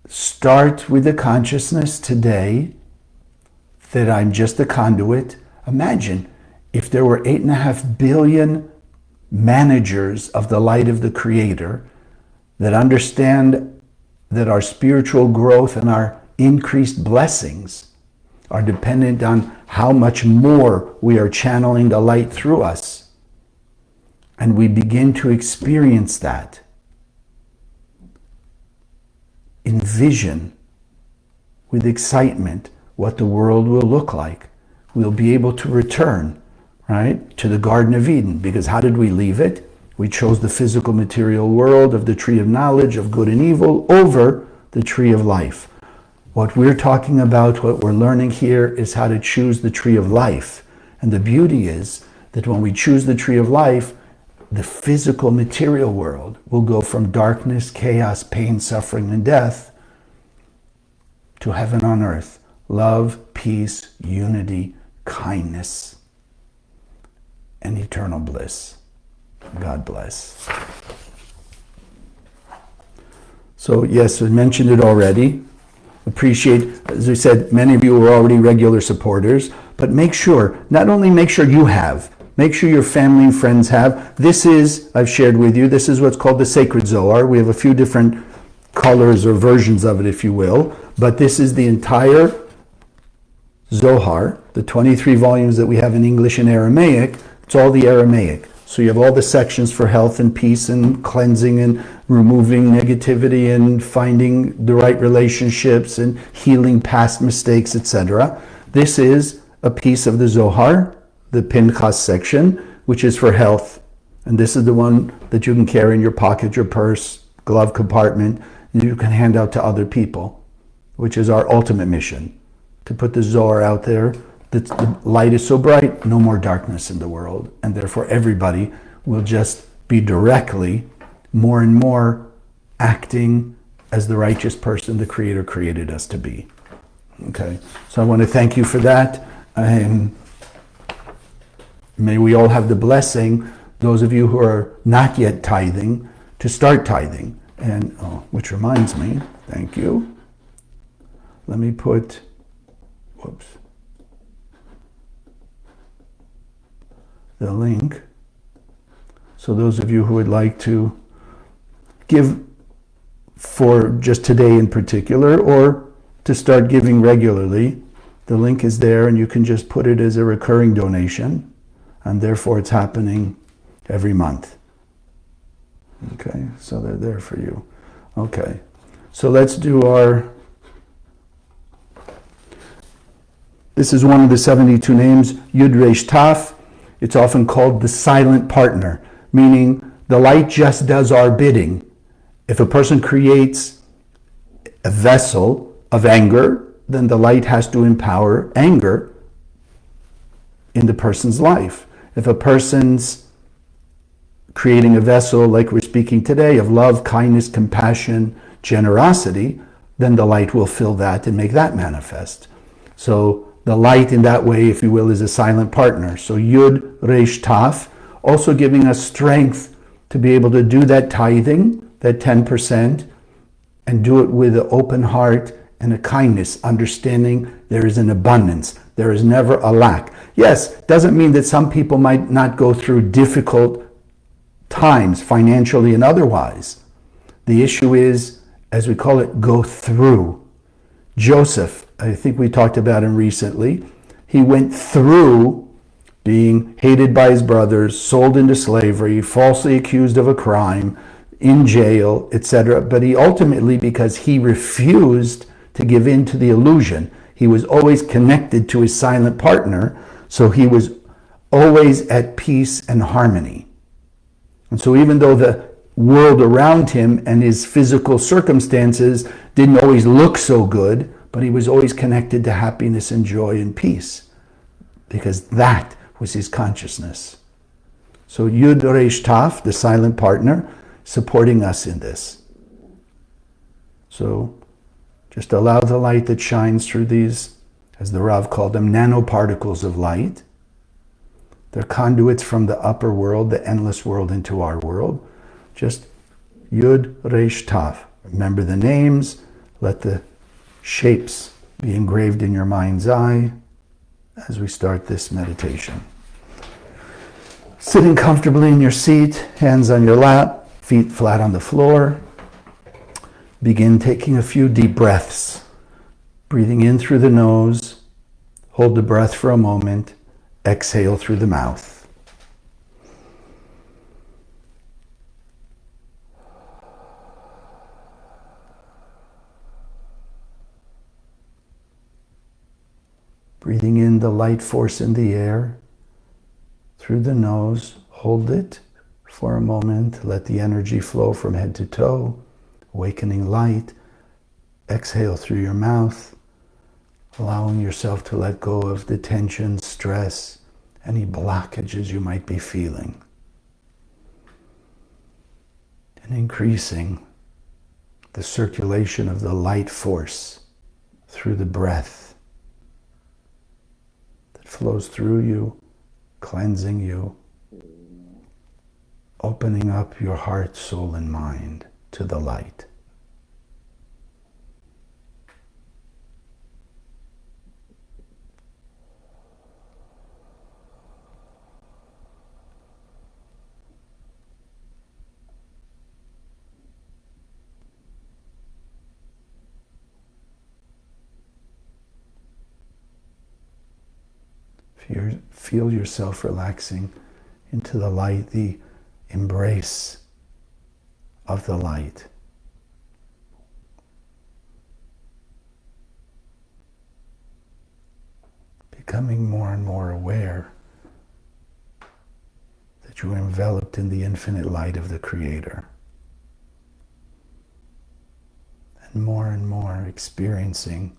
start with the consciousness today that I'm just a conduit. Imagine if there were 8.5 billion managers of the light of the Creator that understand that our spiritual growth and our increased blessings are dependent on how much more we are channeling the light through us. And we begin to experience that. Envision with excitement what the world will look like. We'll be able to return, right, to the Garden of Eden. Because how did we leave it? We chose the physical material world of the tree of knowledge of good and evil over the tree of life. What we're talking about, what we're learning here, is how to choose the tree of life. And the beauty is that when we choose the tree of life, the physical material world will go from darkness, chaos, pain, suffering, and death to heaven on earth. Love, peace, unity, kindness, and eternal bliss. God bless. So yes, I mentioned it already. Appreciate, as I said, many of you are already regular supporters, but make sure, not only make sure you have, make sure your family and friends have. This is, I've shared with you, this is what's called the Sacred Zohar. We have a few different colors or versions of it, if you will, but this is the entire Zohar, the 23 volumes that we have in English and Aramaic, it's all the Aramaic. So you have all the sections for health and peace and cleansing and removing negativity and finding the right relationships and healing past mistakes, etc. This is a piece of the Zohar, the Pinchas section, which is for health. And this is the one that you can carry in your pocket, your purse, glove compartment, and you can hand out to other people, which is our ultimate mission, to put the Zohar out there. The light is so bright, no more darkness in the world, and therefore everybody will just be directly, more and more, acting as the righteous person the Creator created us to be. Okay, so I want to thank you for that. May we all have the blessing, those of you who are not yet tithing, to start tithing. And which reminds me, thank you. Let me put, whoops. The link. So those of you who would like to give for just today in particular, or to start giving regularly, the link is there and you can just put it as a recurring donation, and therefore it's happening every month. Okay, so they're there for you. Okay, so let's do this is one of the 72 names, Yud Resh Taf. It's often called the silent partner, meaning the light just does our bidding. If a person creates a vessel of anger, then the light has to empower anger in the person's life. If a person's creating a vessel, like we're speaking today, of love, kindness, compassion, generosity, then the light will fill that and make that manifest. So the light in that way, if you will, is a silent partner. So Yud Resh Taf, also giving us strength to be able to do that tithing, that 10%, and do it with an open heart and a kindness, understanding there is an abundance. There is never a lack. Yes, doesn't mean that some people might not go through difficult times, financially and otherwise. The issue is, as we call it, go through. Joseph, I think we talked about him recently. He went through being hated by his brothers, sold into slavery, falsely accused of a crime, in jail, etc. But he ultimately, because he refused to give in to the illusion, he was always connected to his silent partner, so he was always at peace and harmony. And so even though the world around him and his physical circumstances didn't always look so good, but he was always connected to happiness and joy and peace, because that was his consciousness. So Yud Resh Taf, the silent partner, supporting us in this. So just allow the light that shines through these, as the Rav called them, nanoparticles of light. They're conduits from the upper world, the endless world, into our world. Just Yud Resh Taf. Remember the names. Let the shapes be engraved in your mind's eye as we start this meditation. Sitting comfortably in your seat, hands on your lap, feet flat on the floor. Begin taking a few deep breaths. Breathing in through the nose. Hold the breath for a moment. Exhale through the mouth. Breathing in the light force in the air through the nose. Hold it for a moment. Let the energy flow from head to toe. Awakening light. Exhale through your mouth, allowing yourself to let go of the tension, stress, any blockages you might be feeling. And increasing the circulation of the light force through the breath that flows through you, cleansing you, opening up your heart, soul, and mind to the light. Feel yourself relaxing into the light, the embrace of the light. Becoming more and more aware that you are enveloped in the infinite light of the Creator. And more experiencing,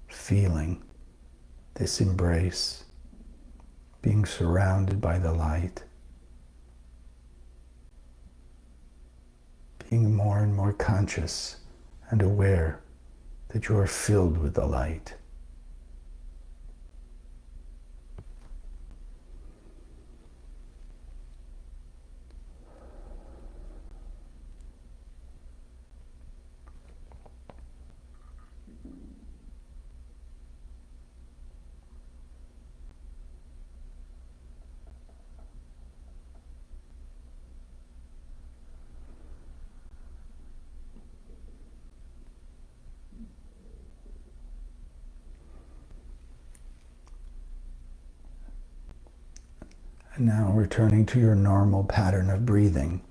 feeling this embrace, being surrounded by the light, being more and more conscious and aware that you are filled with the light. And now returning to your normal pattern of breathing,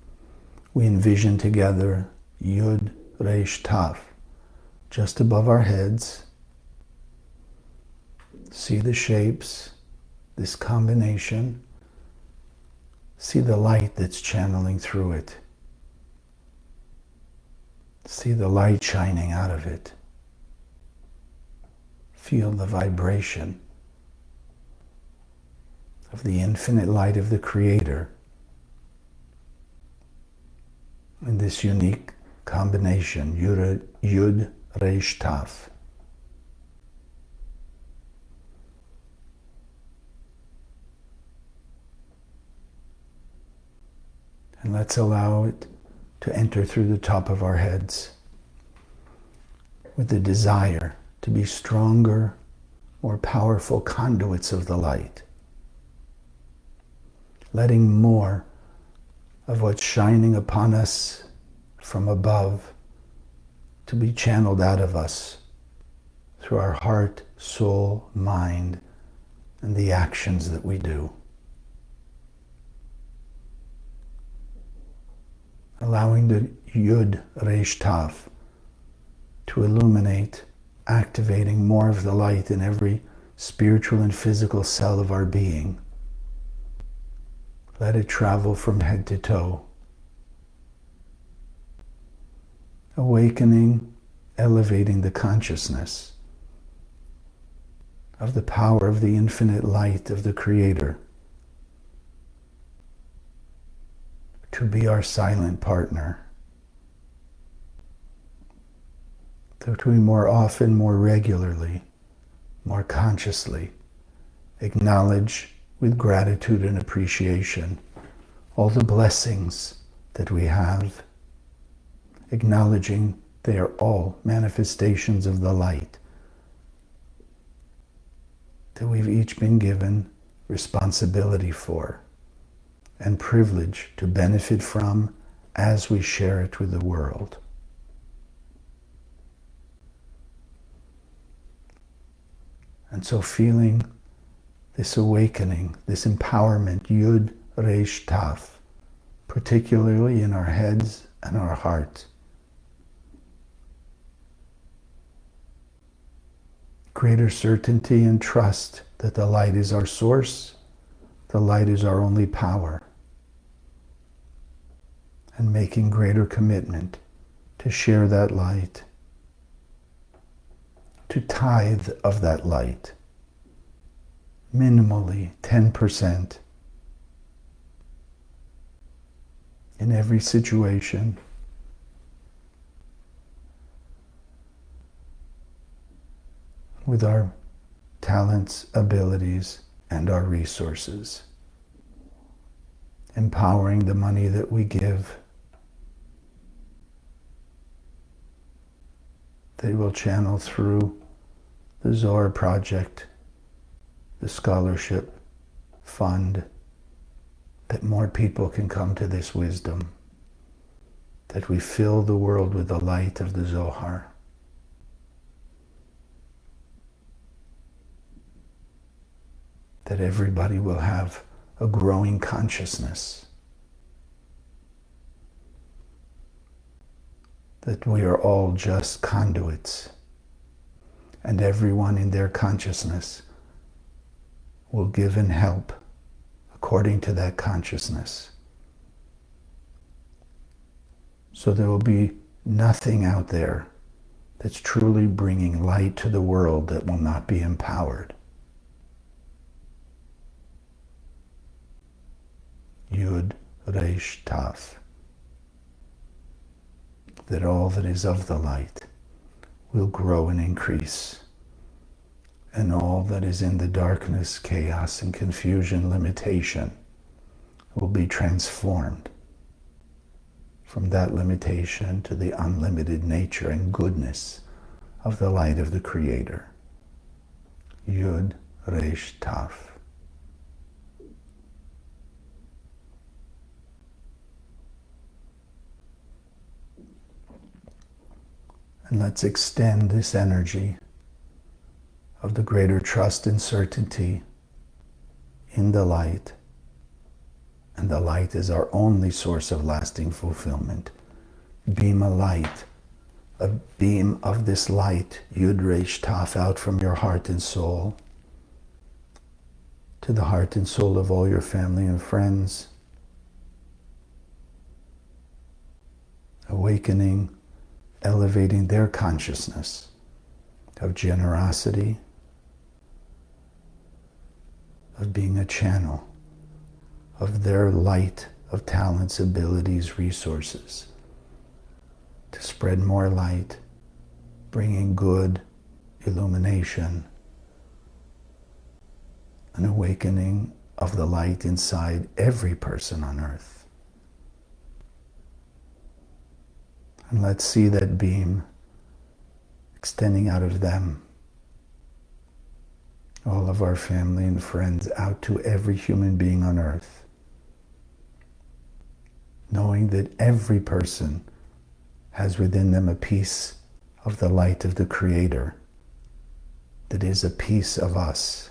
we envision together Yud, Resh, Tav, just above our heads. See the shapes, this combination. See the light that's channeling through it. See the light shining out of it. Feel the vibration of the infinite light of the Creator in this unique combination, Yud, Resh, Tav. And let's allow it to enter through the top of our heads with the desire to be stronger, more powerful conduits of the light. Letting more of what's shining upon us from above to be channeled out of us through our heart, soul, mind, and the actions that we do. Allowing the Yud, Resh, Tav to illuminate, activating more of the light in every spiritual and physical cell of our being. Let it travel from head to toe. Awakening, elevating the consciousness of the power of the infinite light of the Creator to be our silent partner. That we more often, more regularly, more consciously acknowledge with gratitude and appreciation all the blessings that we have, acknowledging they are all manifestations of the light that we've each been given responsibility for and privilege to benefit from as we share it with the world. And so feeling this awakening, this empowerment, Yud, Resh, Tav, particularly in our heads and our hearts. Greater certainty and trust that the light is our source, the light is our only power, and making greater commitment to share that light, to tithe of that light. Minimally 10% in every situation, with our talents, abilities, and our resources, empowering the money that we give, they will channel through the Zohar Project, the scholarship fund, that more people can come to this wisdom, that we fill the world with the light of the Zohar. that everybody will have a growing consciousness, that we are all just conduits, and everyone in their consciousness will give and help according to that consciousness. So there will be nothing out there that's truly bringing light to the world that will not be empowered. Yud, Resh, Tav. That all that is of the light will grow and increase, and all that is in the darkness, chaos, and confusion, limitation, will be transformed from that limitation to the unlimited nature and goodness of the light of the Creator. Yud, Resh, Tav. And let's extend this energy of the greater trust and certainty in the light. And the light is our only source of lasting fulfillment. Beam a light, a beam of this light, Yud Resh Tav, out from your heart and soul to the heart and soul of all your family and friends. Awakening, elevating their consciousness of generosity, of being a channel of their light, of talents, abilities, resources, to spread more light, bringing good, illumination, an awakening of the light inside every person on earth. And let's see that beam extending out of them, all of our family and friends, out to every human being on earth, knowing that every person has within them a piece of the light of the Creator that is a piece of us.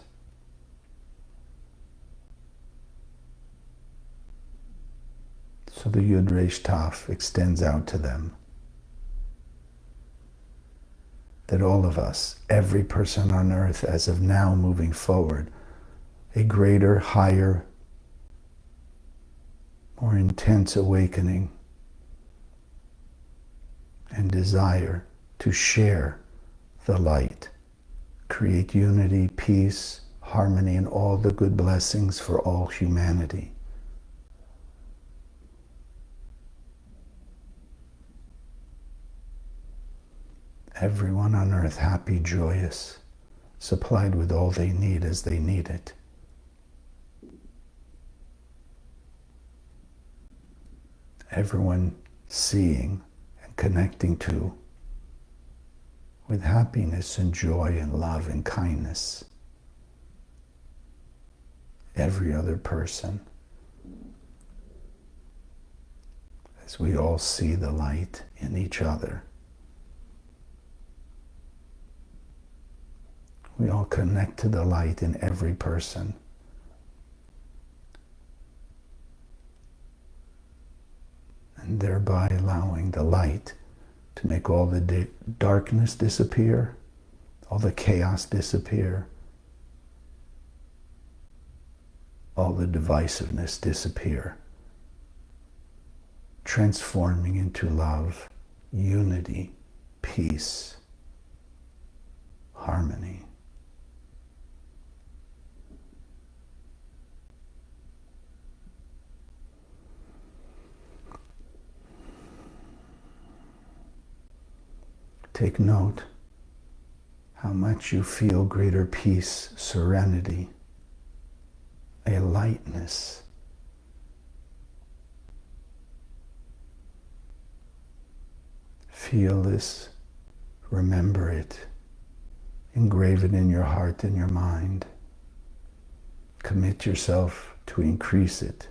So the Yud Resh Tav extends out to them. That all of us, every person on earth as of now moving forward, a greater, higher, more intense awakening and desire to share the light, create unity, peace, harmony, and all the good blessings for all humanity. Everyone on earth happy, joyous, supplied with all they need as they need it. Everyone seeing and connecting to with happiness and joy and love and kindness every other person, as we all see the light in each other. We all connect to the light in every person. And thereby allowing the light to make all the darkness disappear, all the chaos disappear, all the divisiveness disappear, transforming into love, unity, peace, harmony. Take note how much you feel greater peace, serenity, a lightness. Feel this, remember it, engrave it in your heart and your mind. Commit yourself to increase it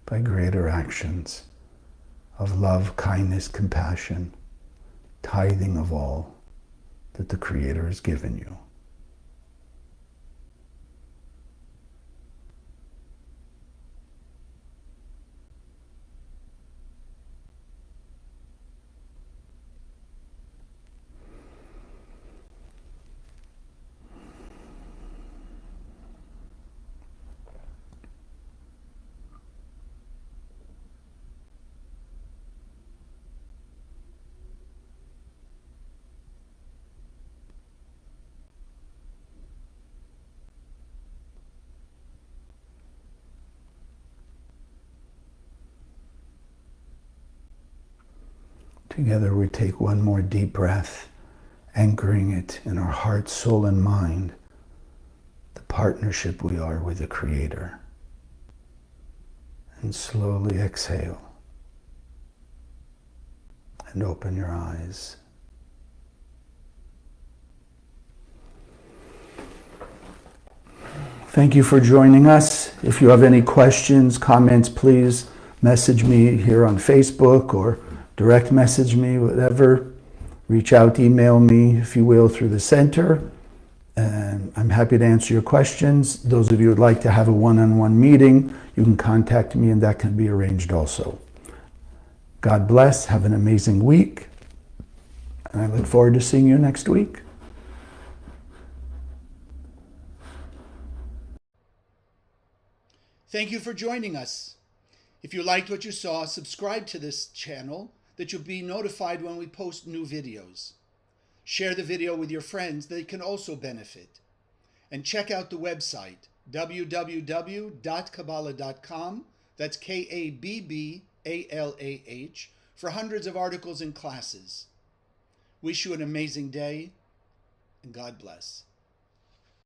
by greater actions of love, kindness, compassion, tithing of all that the Creator has given you. Together we take one more deep breath, anchoring it in our heart, soul, and mind, the partnership we are with the Creator. And slowly exhale and open your eyes. Thank you for joining us. If you have any questions, comments, please message me here on Facebook or direct message me, whatever. Reach out, email me, if you will, through the center. And I'm happy to answer your questions. Those of you who would like to have a one-on-one meeting, you can contact me and that can be arranged also. God bless. Have an amazing week. And I look forward to seeing you next week. Thank you for joining us. If you liked what you saw, subscribe to this channel that you'll be notified when we post new videos. Share the video with your friends, they can also benefit. And check out the website, www.kabbalah.com, that's Kabbalah, for hundreds of articles and classes. Wish you an amazing day, and God bless.